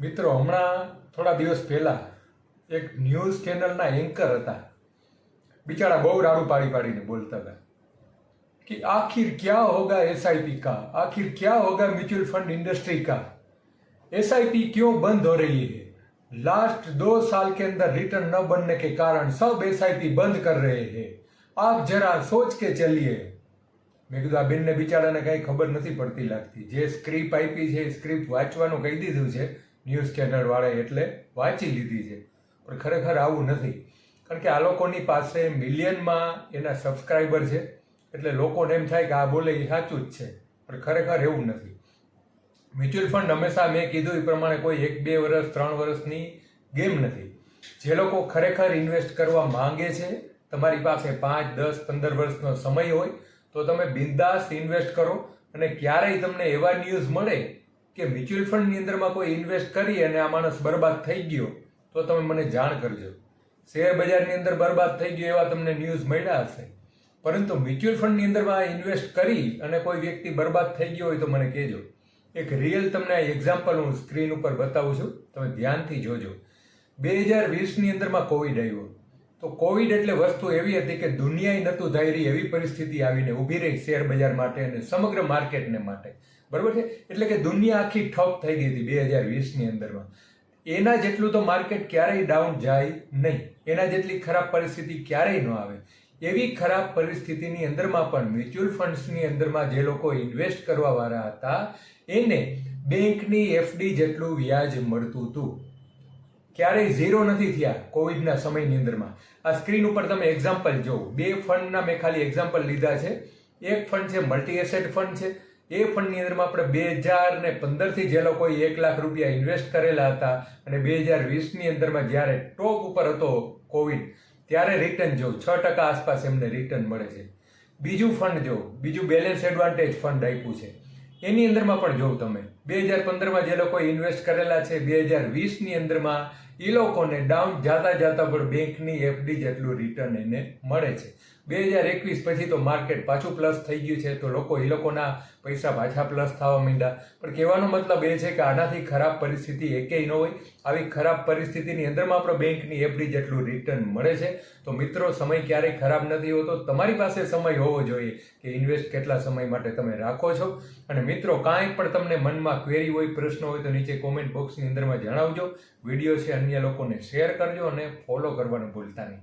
મિત્રો, હમણાં થોડા દિવસ પહેલા એક ન્યૂઝ ચેનલના એન્કર હતા. બિચારા બહુ રાડું પાડીને બોલતા હતા कि आखिर क्या होगा एसआईपी का, आखिर क्या होगा म्यूचुअल फंड इंडस्ट्री का, एसआईपी क्यों बंद हो रही है, लास्ट 2 साल के अंदर रिटर्न न बनने के कारण सब एसआईपी बंद कर रहे हैं, आप जरा सोच के चलिए. મેં કીધું આ બેનને બિચારાને કંઈ ખબર નથી પડતી લાગતી. જે સ્ક્રિપ્ટ આપી છે એ સ્ક્રિપ્ટ વાંચવાનું કહી દીધું છે ન્યૂઝ ચેનલ વાળાએ, એટલે વાંચી લીધી છે. પણ ખરેખર આવું નથી, કારણ કે આ લોકોની પાસે મિલિયનમાં એના સબસ્ક્રાઈબર છે, એટલે લોકોને એમ થાય કે આ બોલે એ સાચું જ છે, પણ ખરેખર એવું નથી. મ્યુચ્યુઅલ ફંડ હંમેશા મેં કીધું એ પ્રમાણે કોઈ 1, 2 વર્ષ 3 વર્ષની ગેમ નથી. જે લોકો ખરેખર ઇન્વેસ્ટ કરવા માંગે છે, તમારી પાસે 5, 10, 15 વર્ષનો સમય હોય તો તમે બિંદાસ ઇન્વેસ્ટ કરો. અને ક્યારેય તમને એવા ન્યૂઝ મળે કે મ્યુચ્યુઅલ ફંડની અંદરમાં કોઈ ઇન્વેસ્ટ કરી અને આ માણસ બરબાદ થઈ ગયો તો તમે મને જાણ કરજો. શેર બજારની અંદર બરબાદ થઈ ગયો એવા તમને ન્યૂઝ મળ્યા હશે, પરંતુ મ્યુચ્યુઅલ ફંડની અંદરમાં ઇન્વેસ્ટ કરી અને કોઈ વ્યક્તિ બરબાદ થઈ ગયો હોય તો મને કહેજો. એક રિયલ તમને એક્ઝામ્પલ હું સ્ક્રીન ઉપર બતાવું છું, તમે ધ્યાનથી જોજો. 2020ની અંદરમાં કોવિડ આવ્યો, તો કોવિડ એટલે વસ્તુ એવી હતી કે દુનિયાએ નહોતું ધારી એવી પરિસ્થિતિ આવીને ઊભી રહી શેર બજાર માટે અને સમગ્ર માર્કેટને માટે, બરાબર છે. એટલે કે દુનિયા આખી ઠપ થઈ ગઈ હતી 2020ની અંદરમાં. એના જેટલું તો માર્કેટ ક્યારેય ડાઉન જાય નહીં, એના જેટલી ખરાબ પરિસ્થિતિ ક્યારેય ન આવે. એવી ખરાબ પરિસ્થિતિની અંદરમાં પણ મ્યુચ્યુઅલ ફંડ્સની અંદરમાં જે લોકો ઇન્વેસ્ટ કરવા વાળા હતા એને બેંકની એફડી જેટલું વ્યાજ મળતું હતું. ક્યારેય ઝીરો નથી થયા કોવિડના સમયની અંદરમાં. આ સ્ક્રીન ઉપર તમે એક્ઝામ્પલ જુઓ. 2 ફંડના મેં ખાલી એક્ઝામ્પલ લીધા છે. એક ફંડ છે મલ્ટી એસેટ ફંડ છે. એ ફંડની અંદરમાં આપણે 2015થી જે લોકોએ 1 લાખ રૂપિયા ઇન્વેસ્ટ કરેલા હતા અને 2020ની અંદરમાં જ્યારે ટોપ ઉપર હતો કોવિડ ત્યારે રિટર્ન જો 6% આસપાસ એમને રિટર્ન મળે છે. બીજું ફંડ જો, બીજું બેલેન્સ એડવાન્ટેજ ફંડ આપ્યું છે, એની અંદરમાં પણ જોઉં તમે 2015માં જે લોકોએ ઇન્વેસ્ટ કરેલા છે 2020ની અંદરમાં એ લોકોને ડાઉન જાતા પણ બેંકની એફડી જેટલું રિટર્ન એને મળે છે. 2021 પછી તો માર્કેટ પાછું પ્લસ થઈ ગયું છે, તો એ લોકોના પૈસા પાછા પ્લસ થવા માંડ્યા. પણ કહેવાનો મતલબ એ છે કે આનાથી ખરાબ પરિસ્થિતિ એકેય ન હોય. આવી ખરાબ પરિસ્થિતિની અંદરમાં આપણે બેંકની એફડી જેટલું રિટર્ન મળે છે. તો મિત્રો, સમય ક્યારેય ખરાબ નથી હોતો. તમારી પાસે સમય હોવો જોઈએ કે ઇન્વેસ્ટ કેટલા સમય માટે તમે રાખો છો. અને મિત્રો, કાંઈ પણ તમને મનમાં ક્વેરી હોય, પ્રશ્ન હોય તો નીચે કોમેન્ટ બોક્સની અંદરમાં જણાવજો. વિડીયો છે અન્ય લોકોને શેર કરજો અને ફોલો કરવાનું ભૂલતા નહીં.